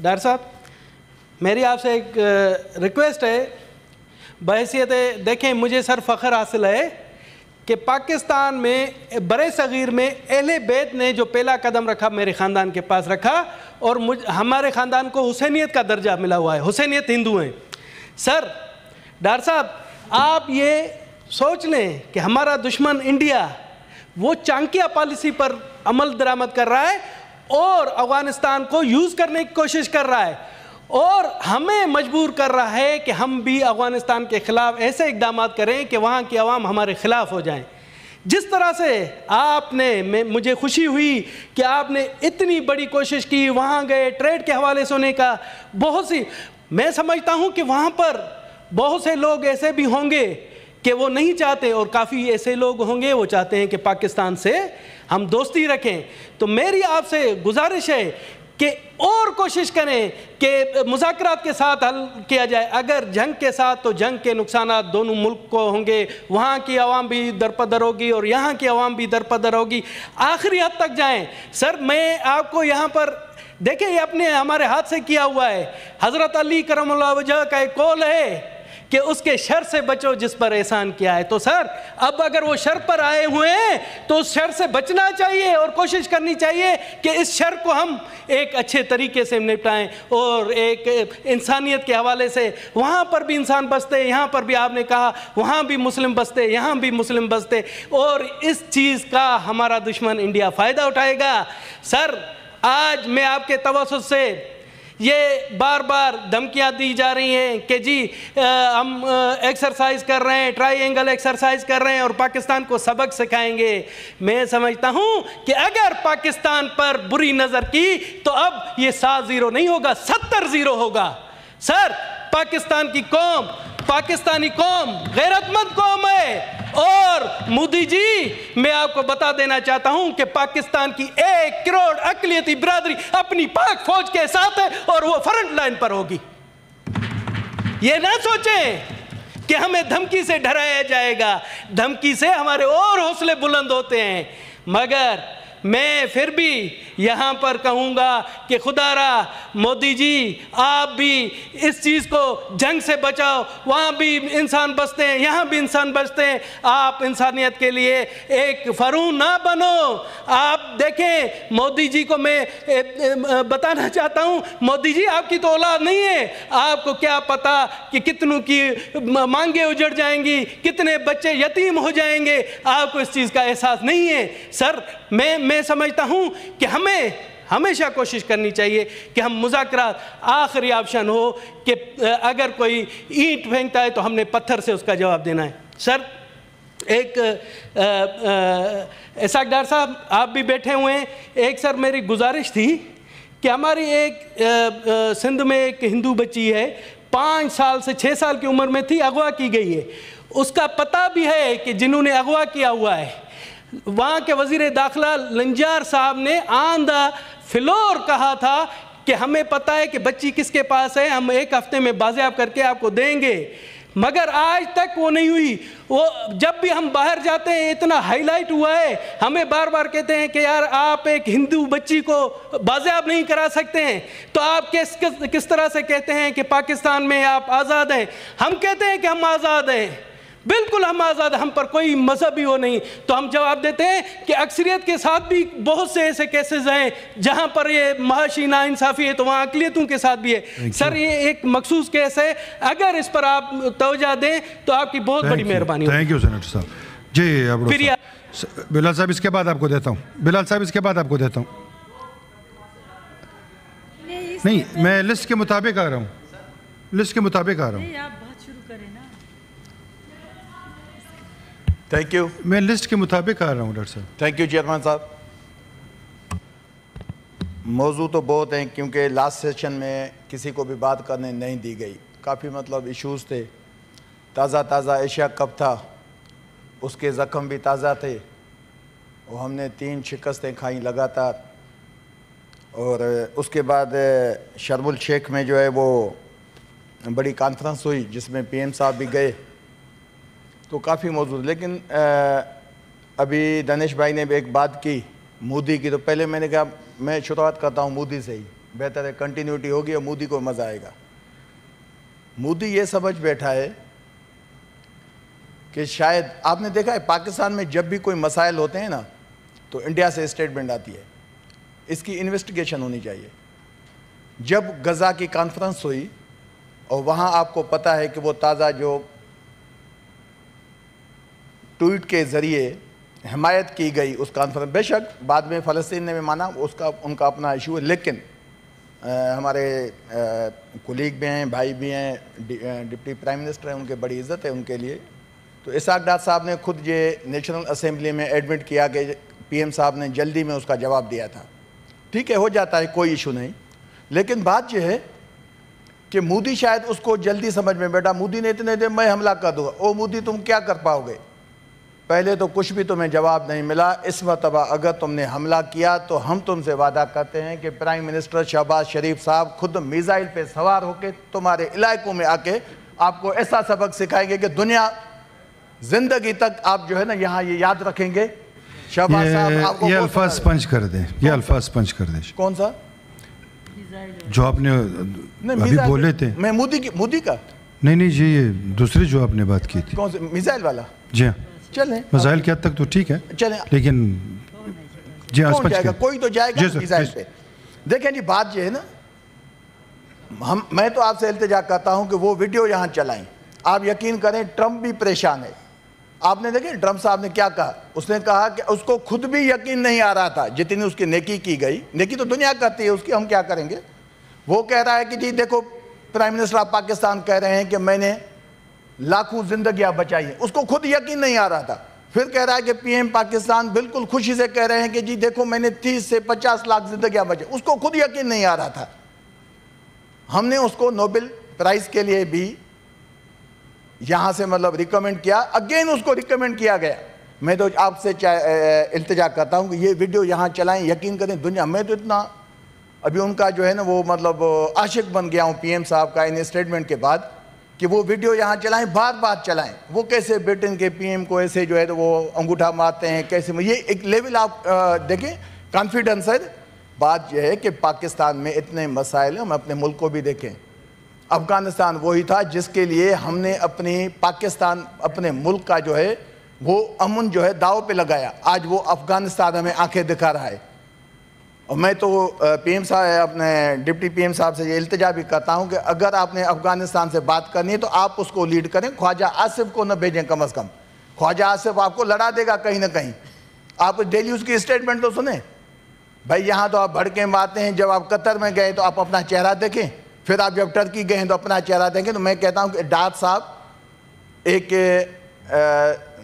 Doctor صاحب میری آپ سے ایک ریکویسٹ ہے بحیثیت دیکھیں مجھے سر فخر حاصل ہے کہ پاکستان میں برے صغیر میں اہل بیت نے جو پہلا قدم رکھا میرے خاندان کے پاس رکھا اور ہمارے خاندان کو حسینیت کا درجہ ملا ہوا ہے, حسینیت ہندو ہیں. سر ڈاکٹر صاحب آپ یہ سوچ لیں کہ ہمارا دشمن انڈیا وہ چانکیہ پالیسی پر عمل درآمد کر رہا ہے اور افغانستان کو یوز کرنے کی کوشش کر رہا ہے اور ہمیں مجبور کر رہا ہے کہ ہم بھی افغانستان کے خلاف ایسے اقدامات کریں کہ وہاں کی عوام ہمارے خلاف ہو جائیں. جس طرح سے آپ نے مجھے خوشی ہوئی کہ آپ نے اتنی بڑی کوشش کی, وہاں گئے ٹریڈ کے حوالے سے ہونے کا بہت سی, میں سمجھتا ہوں کہ وہاں پر بہت سے لوگ ایسے بھی ہوں گے کہ وہ نہیں چاہتے اور کافی ایسے لوگ ہوں گے وہ چاہتے ہیں کہ پاکستان سے ہم دوستی رکھیں. تو میری آپ سے گزارش ہے کہ اور کوشش کریں کہ مذاکرات کے ساتھ حل کیا جائے. اگر جنگ کے ساتھ تو جنگ کے نقصانات دونوں ملک کو ہوں گے, وہاں کی عوام بھی درپدر ہوگی اور یہاں کی عوام بھی درپدر ہوگی, آخری حد تک جائیں. سر میں آپ کو یہاں پر دیکھیں یہ اپنے ہمارے ہاتھ سے کیا ہوا ہے. حضرت علی کرم اللہ وجہ کا ایک قول ہے کہ اس کے شر سے بچو جس پر احسان کیا ہے. تو سر اب اگر وہ شر پر آئے ہوئے ہیں تو اس شر سے بچنا چاہیے اور کوشش کرنی چاہیے کہ اس شر کو ہم ایک اچھے طریقے سے نپٹائیں اور ایک انسانیت کے حوالے سے. وہاں پر بھی انسان بستے, یہاں پر بھی آپ نے کہا وہاں بھی مسلم بستے, یہاں بھی مسلم بستے, اور اس چیز کا ہمارا دشمن انڈیا فائدہ اٹھائے گا. سر آج میں آپ کے توسط سے یہ بار بار دھمکیاں دی جا رہی ہیں کہ جی ہم ایکسرسائز کر رہے ہیں, ٹرائی اینگل ایکسرسائز کر رہے ہیں اور پاکستان کو سبق سکھائیں گے. میں سمجھتا ہوں کہ اگر پاکستان پر بری نظر کی تو اب یہ 7-0 نہیں ہوگا, 70-0 ہوگا. سر پاکستان کی قوم, پاکستانی قوم غیرت مند قوم ہے, اور مودی جی میں آپ کو بتا دینا چاہتا ہوں کہ پاکستان کی 1 کروڑ اقلیتی برادری اپنی پاک فوج کے ساتھ ہے اور وہ فرنٹ لائن پر ہوگی. یہ نہ سوچیں کہ ہمیں دھمکی سے ڈرایا جائے گا, دھمکی سے ہمارے اور حوصلے بلند ہوتے ہیں. مگر میں پھر بھی یہاں پر کہوں گا کہ خدا را مودی جی آپ بھی اس چیز کو جنگ سے بچاؤ. وہاں بھی انسان بستے ہیں, یہاں بھی انسان بستے ہیں. آپ انسانیت کے لیے ایک فرعون نہ بنو. آپ دیکھیں مودی جی کو میں بتانا چاہتا ہوں, مودی جی آپ کی تو اولاد نہیں ہے, آپ کو کیا پتا کہ کتنوں کی مانگیں اجڑ جائیں گی, کتنے بچے یتیم ہو جائیں گے. آپ کو اس چیز کا احساس نہیں ہے. سر میں سمجھتا ہوں کہ ہمیں ہمیشہ کوشش کرنی چاہیے کہ ہم مذاکرات آخری آپشن ہو, کہ اگر کوئی اینٹ پھینکتا ہے تو ہم نے پتھر سے اس کا جواب دینا ہے. سر ایک اسحاق ڈار صاحب آپ بھی بیٹھے ہوئے ہیں, ایک سر میری گزارش تھی کہ ہماری ایک سندھ میں ایک ہندو بچی ہے, 5 سال سے 6 سال کی عمر میں تھی, اغوا کی گئی ہے. اس کا پتہ بھی ہے کہ جنہوں نے اغوا کیا ہوا ہے. وہاں کے وزیر داخلہ لنجار صاحب نے آن دا فلور کہا تھا کہ ہمیں پتہ ہے کہ بچی کس کے پاس ہے, ہم 1 ہفتے میں بازیاب کر کے آپ کو دیں گے. مگر آج تک وہ نہیں ہوئی. وہ جب بھی ہم باہر جاتے ہیں اتنا ہائی لائٹ ہوا ہے, ہمیں بار بار کہتے ہیں کہ یار آپ ایک ہندو بچی کو بازیاب نہیں کرا سکتے ہیں, تو آپ کس طرح سے کہتے ہیں کہ پاکستان میں آپ آزاد ہیں. ہم کہتے ہیں کہ ہم آزاد ہیں, بالکل ہم آزاد, ہم پر کوئی مذہبی وہ نہیں. تو ہم جواب دیتے ہیں کہ اکثریت کے ساتھ بھی بہت سے ایسے کیسز ہیں جہاں پر یہ معاشی ناانصافی ہے, تو وہاں اقلیتوں کے ساتھ بھی ہے. سر یہ ایک مخصوص کیس ہے, اگر اس پر آپ توجہ دیں تو آپ کی بہت بڑی مہربانی ہوگی. تھینک یو سینیٹر صاحب. جی بلال صاحب اس کے بعد آپ کو دیتا ہوں, بلال صاحب اس کے بعد آپ کو دیتا ہوں. نہیں میں لسٹ کے مطابق آ رہا ہوں, لسٹ کے مطابق آ رہا ہوں. Thank you. میں لسٹ کے مطابق آ رہا ہوں ڈاکٹر صاحب. تھینک یو چیئرمین صاحب. موضوع تو بہت ہیں کیونکہ لاسٹ سیشن میں کسی کو بھی بات کرنے نہیں دی گئی. کافی مطلب ایشوز تھے. تازہ ایشیا کپ تھا, اس کے زخم بھی تازہ تھے, اور ہم نے 3 شکستیں کھائیں لگاتار. اور اس کے بعد شرم الشیخ میں جو ہے وہ بڑی کانفرنس ہوئی جس میں پی ایم صاحب بھی گئے, تو کافی موجود. لیکن ابھی دانش بھائی نے بھی ایک بات کی مودی کی, تو پہلے میں نے کہا میں شروعات کرتا ہوں مودی سے ہی. بہتر ہے کنٹینیوٹی ہوگی اور مودی کو مزہ آئے گا. مودی یہ سمجھ بیٹھا ہے کہ شاید آپ نے دیکھا ہے پاکستان میں جب بھی کوئی مسائل ہوتے ہیں نا تو انڈیا سے اسٹیٹمنٹ آتی ہے, اس کی انویسٹیگیشن ہونی چاہیے. جب غزہ کی کانفرنس ہوئی اور وہاں آپ کو پتہ ہے کہ وہ تازہ جو ٹویٹ کے ذریعے حمایت کی گئی اس کانفرنس, بے شک بعد میں فلسطین نے بھی مانا, اس کا ان کا اپنا ایشو ہے, لیکن ہمارے کولیگ بھی ہیں, بھائی بھی ہیں, ڈپٹی پرائم منسٹر ہیں, ان کے بڑی عزت ہے ان کے لیے. تو اسحاق ڈار صاحب نے خود یہ نیشنل اسمبلی میں ایڈمٹ کیا کہ پی ایم صاحب نے جلدی میں اس کا جواب دیا تھا. ٹھیک ہے, ہو جاتا ہے, کوئی ایشو نہیں. لیکن بات یہ ہے کہ مودی شاید اس کو جلدی سمجھ میں بیٹھا. مودی نے اتنے دن میں حملہ کر دوں گا. او مودی تم کیا کر پاؤ گے؟ پہلے تو کچھ بھی تمہیں جواب نہیں ملا. اس مرتبہ اگر تم نے حملہ کیا تو ہم تم سے وعدہ کرتے ہیں کہ پرائم منسٹر شہباز شریف صاحب خود میزائل پہ سوار ہو کے تمہارے علاقوں میں آ کے آپ کو ایسا سبق سکھائیں گے کہ دنیا زندگی تک آپ جو ہے نا یہاں یہ یاد رکھیں گے. شہباز صاحب آپ کو یہ الفاظ پنچ کر دیں, یہ الفاظ پنچ کر دیں. کون سا جو آپ نے ابھی بولے تھے؟ میں مودی کا نہیں جی, یہ دوسری جو آپ نے بات کی تھی. کون سے میزائل والا؟ جی ہاں, چلیں میزائل کی حد تک تو ٹھیک ہے, چلیں لیکن جی کون جائے گا؟ کوئی تو جائے گا جی میزائل پہ. دیکھیں جی بات یہ ہے نا, میں تو آپ سے التجا کرتا ہوں کہ وہ ویڈیو یہاں چلائیں. آپ یقین کریں ٹرمپ بھی پریشان ہے. آپ نے دیکھیں ٹرمپ صاحب نے کیا کہا, اس نے کہا کہ اس کو خود بھی یقین نہیں آ رہا تھا جتنی اس کی نیکی کی گئی. نیکی تو دنیا کرتی ہے اس کی, ہم کیا کریں گے. وہ کہہ رہا ہے کہ جی دیکھو پرائم منسٹر آف پاکستان کہہ رہے ہیں کہ میں نے لاکھوں زندگیاں بچائی ہیں. اس کو خود یقین نہیں آ رہا تھا. پھر کہہ رہا ہے کہ پی ایم پاکستان بالکل خوشی سے کہہ رہے ہیں کہ جی دیکھو میں نے 30 سے 50 لاکھ زندگیاں بچائی. اس کو خود یقین نہیں آ رہا تھا. ہم نے اس کو نوبل پرائز کے لیے بھی یہاں سے مطلب ریکمنڈ کیا, اگین اس کو ریکمنڈ کیا گیا. میں تو آپ سے التجا کرتا ہوں کہ یہ ویڈیو یہاں چلائیں. یقین کریں دنیا, میں تو اتنا ابھی ان کا جو ہے نا وہ مطلب عاشق بن گیا ہوں پی ایم صاحب کا ان اسٹیٹمنٹ کے بعد, کہ وہ ویڈیو یہاں چلائیں, بار بار چلائیں. وہ کیسے برٹن کے پی ایم کو ایسے جو ہے وہ انگوٹھا مارتے ہیں, کیسے یہ ایک لیول آپ دیکھیں کانفیڈنس ہے. بات یہ ہے کہ پاکستان میں اتنے مسائل ہیں, ہم اپنے ملک کو بھی دیکھیں. افغانستان وہی تھا جس کے لیے ہم نے اپنی پاکستان اپنے ملک کا جو ہے وہ امن جو ہے داؤ پہ لگایا. آج وہ افغانستان ہمیں آنکھیں دکھا رہا ہے. اور میں تو پی ایم صاحب اپنے ڈپٹی پی ایم صاحب سے یہ التجا بھی کرتا ہوں کہ اگر آپ نے افغانستان سے بات کرنی ہے تو آپ اس کو لیڈ کریں, خواجہ آصف کو نہ بھیجیں کم از کم. خواجہ آصف آپ کو لڑا دے گا کہیں نہ کہیں. آپ ڈیلی اس کی اسٹیٹمنٹ تو سنیں. بھائی یہاں تو آپ بھڑکیں مارتے ہیں, جب آپ قطر میں گئے تو آپ اپنا چہرہ دیکھیں, پھر آپ جب ٹرکی گئے ہیں تو اپنا چہرہ دیکھیں. تو میں کہتا ہوں کہ ڈار صاحب ایک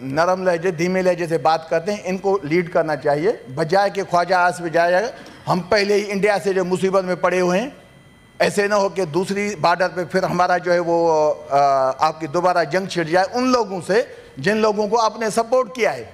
نرم لہجے دھیمے لہجے سے بات کرتے ہیں, ان کو لیڈ کرنا چاہیے بجائے کہ خواجہ آصف جائے. ہم پہلے ہی انڈیا سے جو مصیبت میں پڑے ہوئے ہیں, ایسے نہ ہو کہ دوسری بارڈر پہ پھر ہمارا جو ہے وہ آپ کی دوبارہ جنگ چھڑ جائے ان لوگوں سے جن لوگوں کو آپ نے سپورٹ کیا ہے.